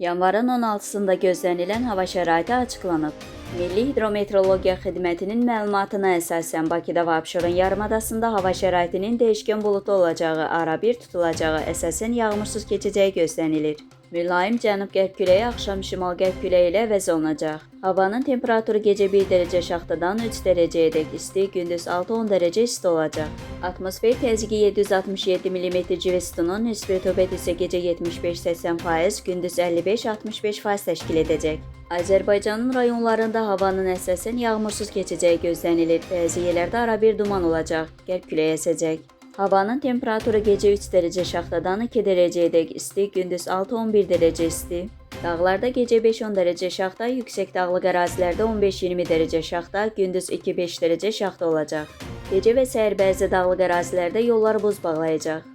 Yanvarın 16-sında gözlənilən hava şəraiti açıqlanıb. Milli Hidrometeorologiya Xidmətinin məlumatına əsasən Bakıda və Abşeron yarımadasında hava şəraitinin dəyişkən buludlu olacağı, arabir tutulacağı, əsasən yağmursuz keçəcəyi gözlənilir. Mülayim cənub-qərb küləyi axşam şimal-qərb küləyi ilə əvəz olunacaq. Havanın temperaturu gecə 1 dərəcə aşağıdan 3 dərəcəyədək isti, gündüz 6-10 dərəcə isti olacaq. Atmosfer təzyiqi 767 mm civə sütunun nisbi rütubət isə gecə 75-80%, gündüz 55-65% təşkil edəcək. Azərbaycanın rayonlarında havanın əsasən yağmursuz keçəcəyi gözlənilir. Bəzi yerlərdə arabir duman olacaq, qərb küləyi əsəcək. Havanın temperaturu gecə 3 dərəcə aşağıdan 2 dərəcəyədək isti, gündüz 6-11 dərəcə isti. Dağlarda gecə 5-10 dərəcə aşağıda, yüksək dağlıq ərazilərdə 15-20 dərəcə aşağıda, gündüz 2-5 dərəcə aşağıda olacaq. Gecə və səhər bəzi dağlıq ərazilərdə yollar buz bağlayacaq.